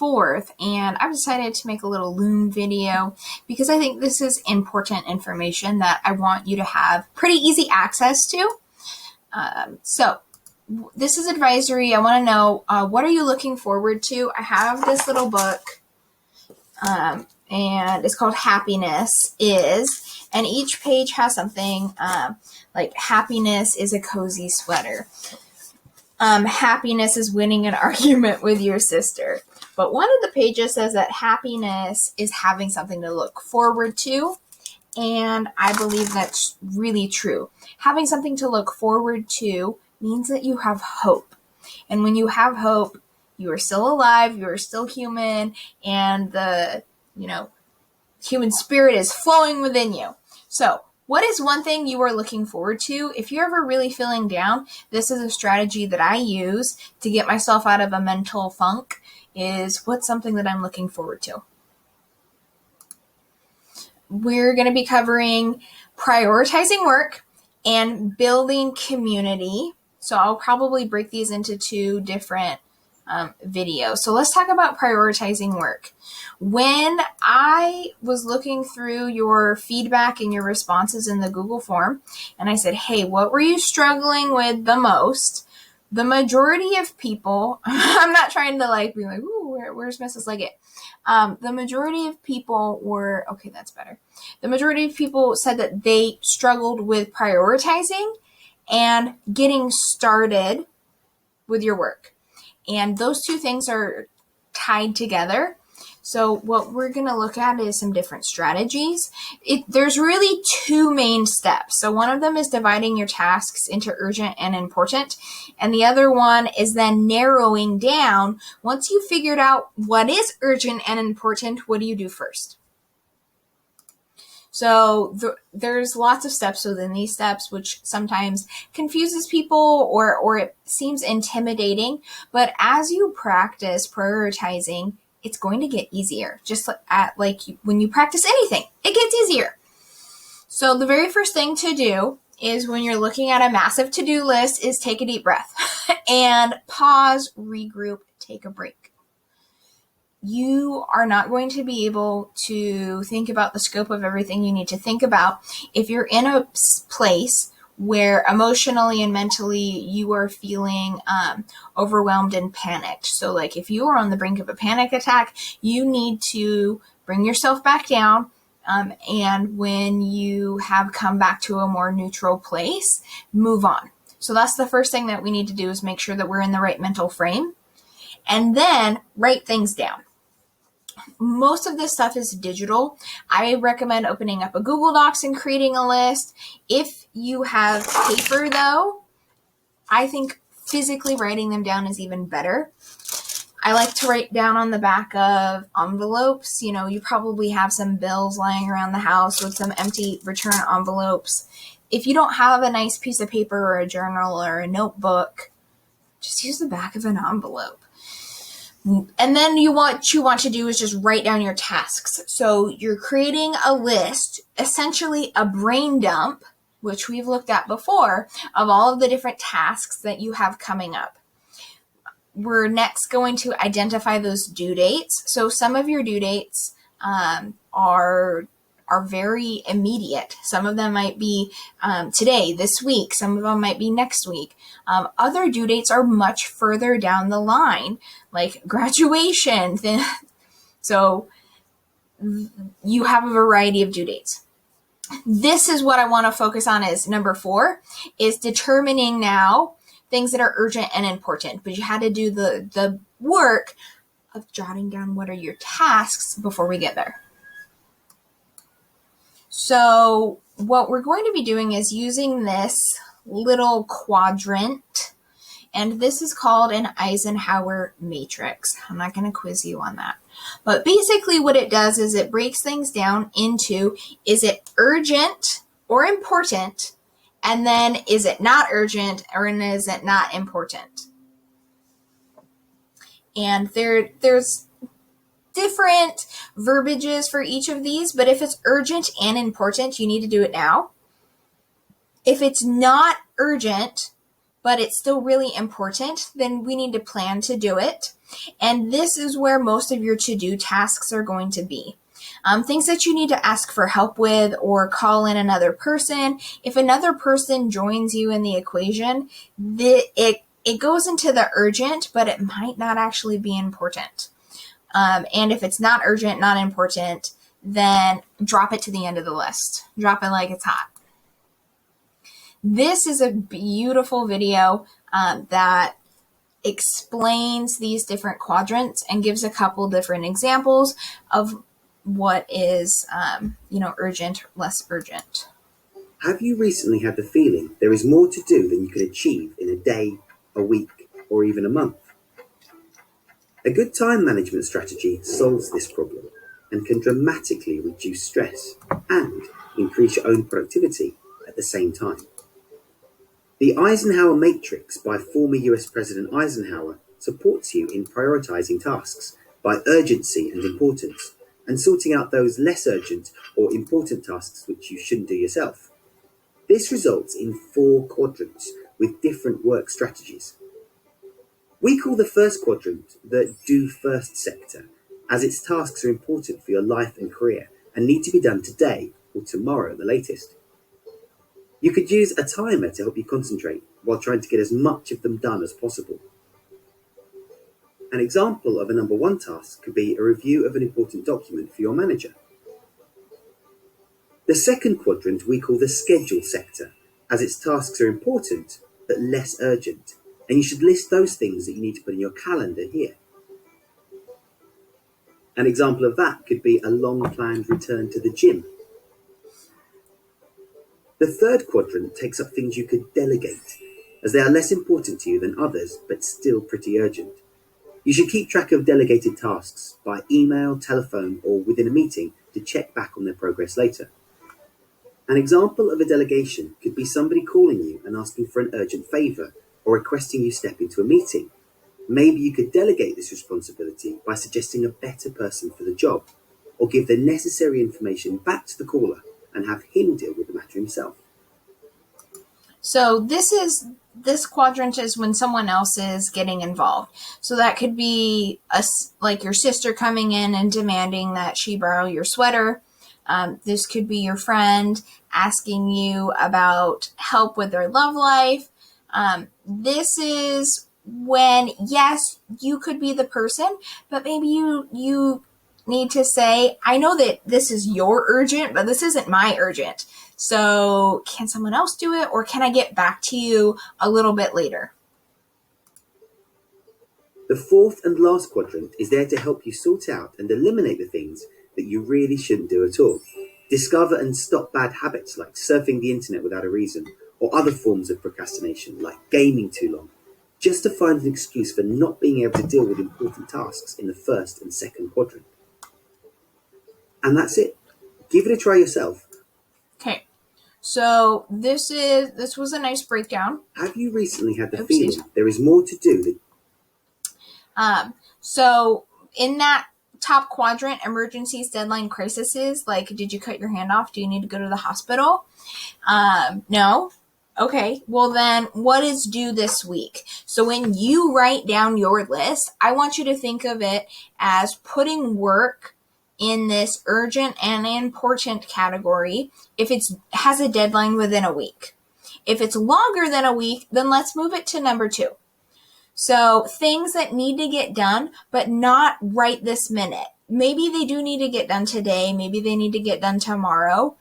4th, and I've decided to make a little Loom video because I think this is important information that I want you to have pretty easy access to. So this is advisory. I want to know, what are you looking forward to? I have this little book, and it's called Happiness Is, and each page has something like happiness is a cozy sweater. Happiness is winning an argument with your sister. But one of the pages says that happiness is having something to look forward to. And I believe that's really true. Having something to look forward to means that you have hope. And when you have hope, you are still alive, you are still human, and the, human spirit is flowing within you. So, what is one thing you are looking forward to? If you're ever really feeling down, this is a strategy that I use to get myself out of a mental funk, is what's something that I'm looking forward to? We're going to be covering prioritizing work and building community. So I'll probably break these into 2 different videos. So let's talk about prioritizing work. When I was looking through your feedback and your responses in the Google form, and I said, hey, what were you struggling with the most? The majority of people, I'm not trying to be like, ooh, where's Mrs. Leggett? The majority of people were, okay, that's better. The majority of people said that they struggled with prioritizing and getting started with your work. And those 2 things are tied together. So what we're going to look at is some different strategies. There's really 2 main steps. So one of them is dividing your tasks into urgent and important. And the other one is then narrowing down. Once you've figured out what is urgent and important, what do you do first? So there's lots of steps within these steps, which sometimes confuses people or it seems intimidating. But as you practice prioritizing, it's going to get easier. Just when you practice anything, it gets easier. So the very first thing to do is when you're looking at a massive to-do list is take a deep breath and pause, regroup, take a break. You are not going to be able to think about the scope of everything you need to think about if you're in a place where emotionally and mentally you are feeling overwhelmed and panicked. So if you are on the brink of a panic attack, you need to bring yourself back down. And when you have come back to a more neutral place, move on. So that's the first thing that we need to do, is make sure that we're in the right mental frame, and then write things down. Most of this stuff is digital. I recommend opening up a Google Docs and creating a list. If you have paper, though, I think physically writing them down is even better. I like to write down on the back of envelopes. You probably have some bills lying around the house with some empty return envelopes. If you don't have a nice piece of paper or a journal or a notebook, just use the back of an envelope. And then what you want to do is just write down your tasks. So you're creating a list, essentially a brain dump, which we've looked at before, of all of the different tasks that you have coming up. We're next going to identify those due dates. So some of your due dates are very immediate. Some of them might be today, this week. Some of them might be next week. Other due dates are much further down the line, like graduation. So you have a variety of due dates. This is what I want to focus on as number 4, is determining now things that are urgent and important. But you had to do the work of jotting down what are your tasks before we get there. So what we're going to be doing is using this little quadrant, and this is called an Eisenhower matrix. I'm not going to quiz you on that. But basically what it does is it breaks things down into, is it urgent or important? And then is it not urgent, or is it not important? And there's different verbiages for each of these, but if it's urgent and important, you need to do it now. If it's not urgent, but it's still really important, then we need to plan to do it. And this is where most of your to-do tasks are going to be. Things that you need to ask for help with or call in another person. If another person joins you in the equation, it goes into the urgent, but it might not actually be important. And if it's not urgent, not important, then drop it to the end of the list. Drop it like it's hot. This is a beautiful video that explains these different quadrants and gives a couple different examples of what is, urgent, less urgent. Have you recently had the feeling there is more to do than you can achieve in a day, a week, or even a month? A good time management strategy solves this problem and can dramatically reduce stress and increase your own productivity at the same time. The Eisenhower Matrix by former US President Eisenhower supports you in prioritizing tasks by urgency and importance and sorting out those less urgent or important tasks which you shouldn't do yourself. This results in 4 quadrants with different work strategies. We call the first quadrant the do first sector, as its tasks are important for your life and career and need to be done today or tomorrow at the latest. You could use a timer to help you concentrate while trying to get as much of them done as possible. An example of a number 1 task could be a review of an important document for your manager. The second quadrant we call the schedule sector, as its tasks are important but less urgent, and you should list those things that you need to put in your calendar here. An example of that could be a long-planned return to the gym. The third quadrant takes up things you could delegate, as they are less important to you than others, but still pretty urgent. You should keep track of delegated tasks by email, telephone, or within a meeting to check back on their progress later. An example of a delegation could be somebody calling you and asking for an urgent favor or requesting you step into a meeting. Maybe you could delegate this responsibility by suggesting a better person for the job, or give the necessary information back to the caller and have him deal with the matter himself. So this quadrant is when someone else is getting involved. So that could be like your sister coming in and demanding that she borrow your sweater. This could be your friend asking you about help with their love life. This is when, yes, you could be the person, but maybe you need to say, I know that this is your urgent, but this isn't my urgent. So can someone else do it, or can I get back to you a little bit later? The fourth and last quadrant is there to help you sort out and eliminate the things that you really shouldn't do at all. Discover and stop bad habits like surfing the internet without a reason, or other forms of procrastination like gaming too long, just to find an excuse for not being able to deal with important tasks in the first and second quadrant. And that's it. Give it a try yourself. Okay. So this was a nice breakdown. Have you recently had the feeling there is more to do than... So in that top quadrant, emergencies, deadline, crises, like, did you cut your hand off? Do you need to go to the hospital? No. Okay. Well then, what is due this week? So when you write down your list, I want you to think of it as putting work in this urgent and important category if it has a deadline within a week. If it's longer than a week, then let's move it to number 2. So things that need to get done, but not right this minute. Maybe they do need to get done today. Maybe they need to get done tomorrow.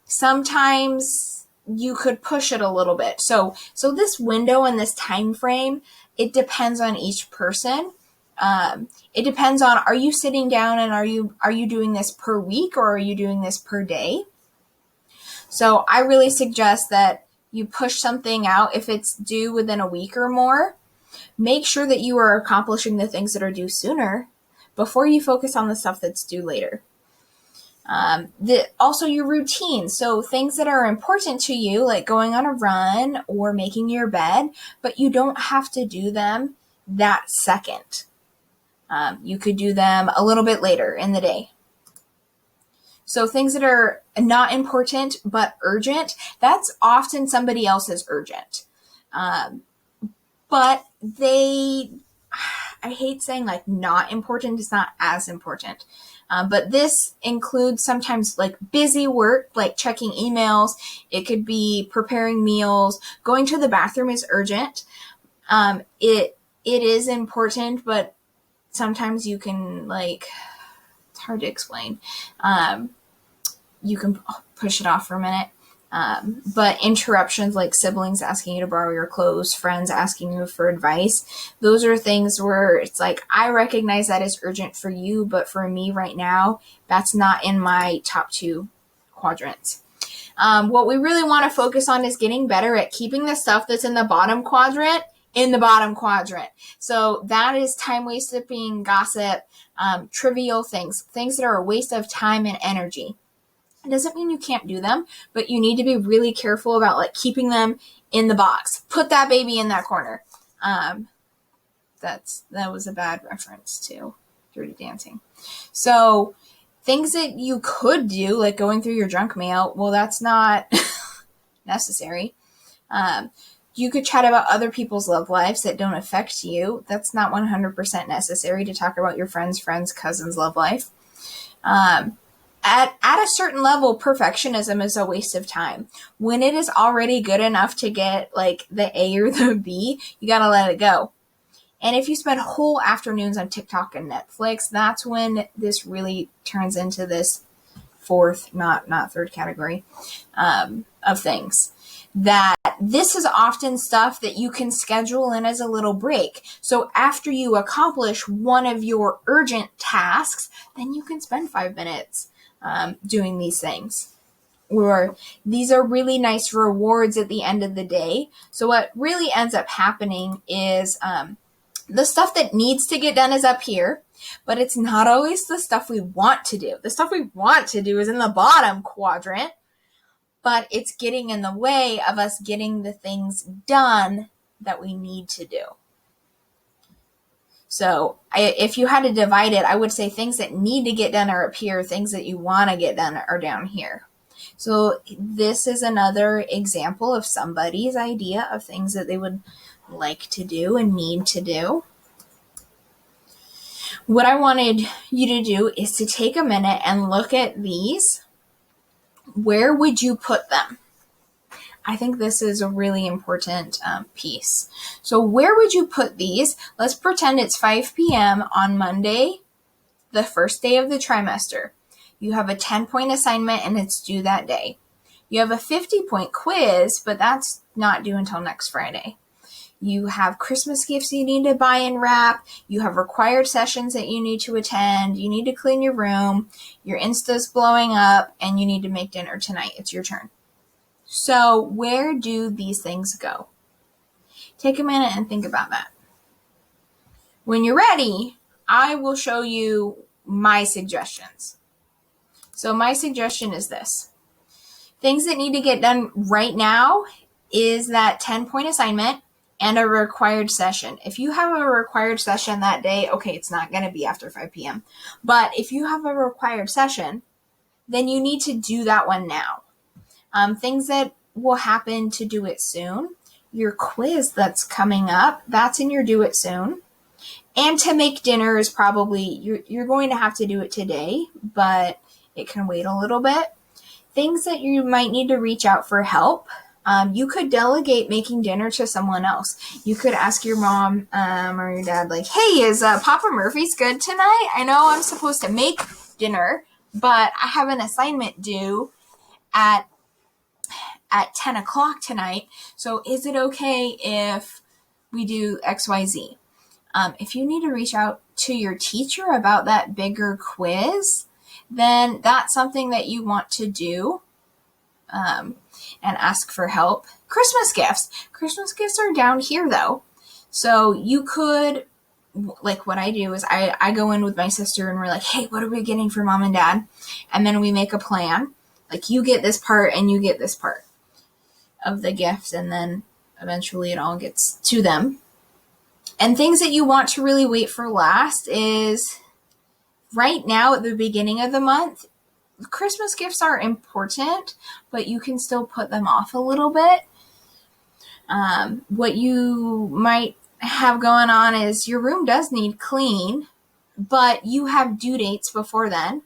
Sometimes you could push it a little bit. So this window and this time frame, it depends on each person. It depends on, are you sitting down and are you doing this per week, or are you doing this per day? So I really suggest that you push something out if it's due within a week or more. Make sure that you are accomplishing the things that are due sooner before you focus on the stuff that's due later. Also your routine. So things that are important to you, like going on a run or making your bed, but you don't have to do them that second. You could do them a little bit later in the day. So things that are not important but urgent, that's often somebody else's urgent. But I hate saying like not important, it's not as important. But this includes sometimes like busy work, like checking emails. It could be preparing meals. Going to the bathroom is urgent. It is important, but sometimes you can it's hard to explain. You can push it off for a minute. But interruptions like siblings asking you to borrow your clothes, friends asking you for advice, those are things where it's like, I recognize that is urgent for you, but for me right now, that's not in my top 2 quadrants. What we really want to focus on is getting better at keeping the stuff that's in the bottom quadrant in the bottom quadrant. So that is time wasting, gossip, trivial things that are a waste of time and energy. It doesn't mean you can't do them, but you need to be really careful about keeping them in the box. Put that baby in that corner. That was a bad reference to Dirty Dancing. So things that you could do, like going through your junk mail, well, that's not necessary. You could chat about other people's love lives that don't affect you. That's not 100% necessary to talk about your friend's cousins' love life. At a certain level, perfectionism is a waste of time. When it is already good enough to get the A or the B, you gotta let it go. And if you spend whole afternoons on TikTok and Netflix, that's when this really turns into this fourth, not third category of things. That this is often stuff that you can schedule in as a little break. So after you accomplish one of your urgent tasks, then you can spend 5 minutes doing these things. Or these are really nice rewards at the end of the day. So what really ends up happening is the stuff that needs to get done is up here, but it's not always the stuff we want to do. The stuff we want to do is in the bottom quadrant, but it's getting in the way of us getting the things done that we need to do. So if you had to divide it, I would say things that need to get done are up here. Things that you want to get done are down here. So this is another example of somebody's idea of things that they would like to do and need to do. What I wanted you to do is to take a minute and look at these. Where would you put them? I think this is a really important piece. So where would you put these? Let's pretend it's 5 p.m. on Monday, the first day of the trimester. You have a 10-point assignment and it's due that day. You have a 50-point quiz, but that's not due until next Friday. You have Christmas gifts you need to buy and wrap. You have required sessions that you need to attend. You need to clean your room. Your Insta's blowing up and you need to make dinner tonight. It's your turn. So where do these things go? Take a minute and think about that. When you're ready, I will show you my suggestions. So my suggestion is this. Things that need to get done right now is that 10-point assignment and a required session. If you have a required session that day, okay, it's not going to be after 5 p.m. But if you have a required session, then you need to do that one now. Things that will happen to do it soon. Your quiz that's coming up, that's in your do it soon. And to make dinner is probably, you're going to have to do it today, but it can wait a little bit. Things that you might need to reach out for help. You could delegate making dinner to someone else. You could ask your mom or your dad, hey, is Papa Murphy's good tonight? I know I'm supposed to make dinner, but I have an assignment due at 10 o'clock tonight. So is it okay if we do XYZ? If you need to reach out to your teacher about that bigger quiz, then that's something that you want to do. And ask for help. Christmas gifts. Christmas gifts are down here though. So you could, what I do is I go in with my sister and we're like, hey, what are we getting for mom and dad? And then we make a plan. You get this part and you get this part of the gift. And then eventually it all gets to them. And things that you want to really wait for last is right now at the beginning of the month, Christmas gifts are important, but you can still put them off a little bit. What you might have going on is your room does need clean, but you have due dates before then.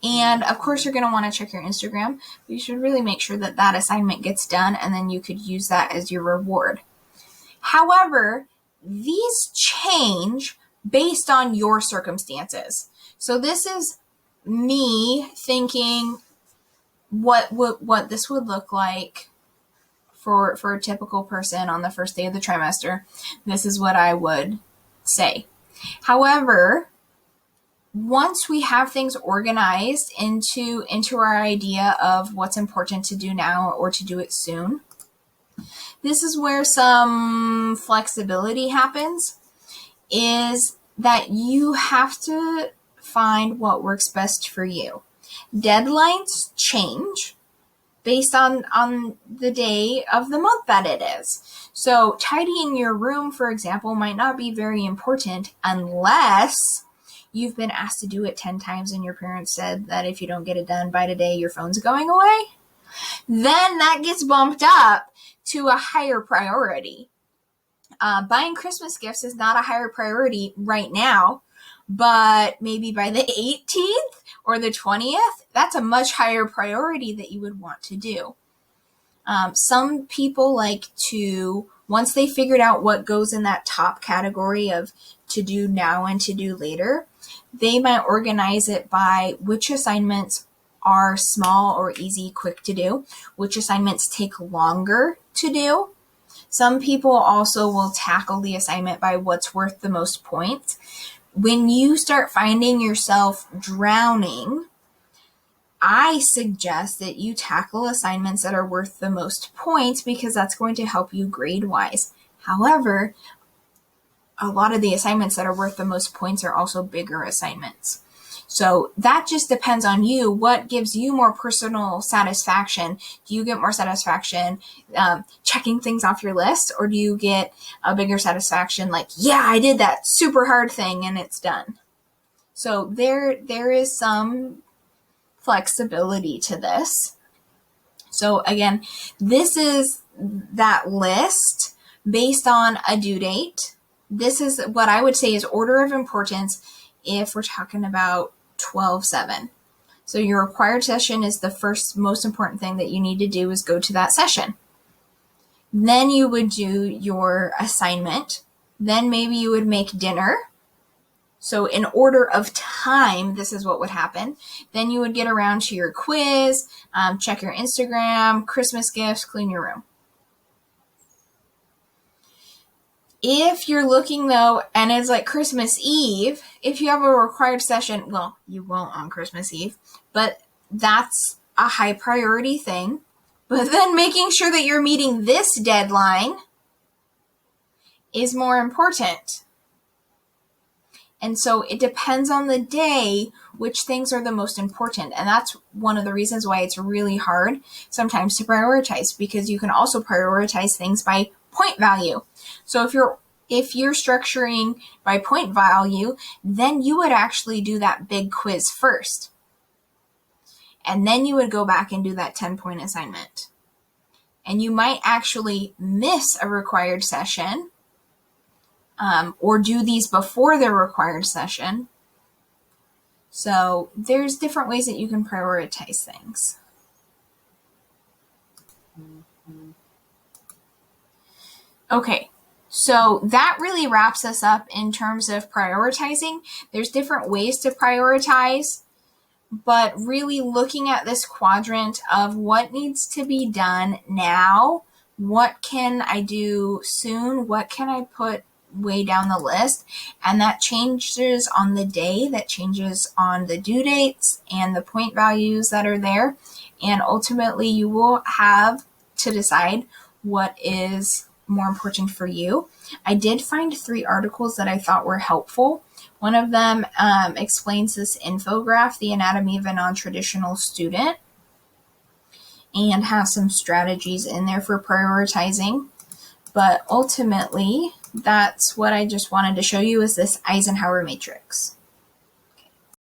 And of course, you're going to want to check your Instagram. But you should really make sure that that assignment gets done, and then you could use that as your reward. However, these change based on your circumstances. So this is me thinking what this would look like for a typical person on the first day of the trimester. This is what I would say. However, once we have things organized into our idea of what's important to do now or to do it soon, this is where some flexibility happens, is that you have to find what works best for you. Deadlines change based on the day of the month that it is. So tidying your room, for example, might not be very important unless you've been asked to do it 10 times and your parents said that if you don't get it done by today, your phone's going away. Then that gets bumped up to a higher priority. Buying Christmas gifts is not a higher priority right now, but maybe by the 18th or the 20th, that's a much higher priority that you would want to do. Some people like to, once they figured out what goes in that top category of to do now and to do later, they might organize it by which assignments are small or easy, quick to do, which assignments take longer to do. Some people also will tackle the assignment by what's worth the most points. When you start finding yourself drowning, I suggest that you tackle assignments that are worth the most points because that's going to help you grade-wise. However, a lot of the assignments that are worth the most points are also bigger assignments. So that just depends on you. What gives you more personal satisfaction? Do you get more satisfaction checking things off your list, or do you get a bigger satisfaction like, yeah, I did that super hard thing and it's done? So there is some flexibility to this. So again, this is that list based on a due date. This is what I would say is order of importance if we're talking about 12/7. So your required session is the first most important thing that you need to do is go to that session. Then you would do your assignment. Then maybe you would make dinner. So in order of time, this is what would happen. Then you would get around to your quiz, check your Instagram, Christmas gifts, clean your room. If you're looking though, and it's like Christmas Eve, if you have a required session, well, you won't on Christmas Eve, but that's a high priority thing. But then making sure that you're meeting this deadline is more important. And so it depends on the day which things are the most important. And that's one of the reasons why it's really hard sometimes to prioritize, because you can also prioritize things by point value. So if you're structuring by point value, then you would actually do that big quiz first. And then you would go back and do that 10-point assignment. And you might actually miss a required session or do these before the required session. So there's different ways that you can prioritize things. Okay, so that really wraps us up in terms of prioritizing. There's different ways to prioritize, but really looking at this quadrant of what needs to be done now, what can I do soon, what can I put way down the list, and that changes on the day, that changes on the due dates and the point values that are there, and ultimately you will have to decide what is more important for you. I did find 3 articles that I thought were helpful. One of them explains this infographic, The Anatomy of a Non-Traditional Student, and has some strategies in there for prioritizing. But ultimately, that's what I just wanted to show you, is this Eisenhower matrix.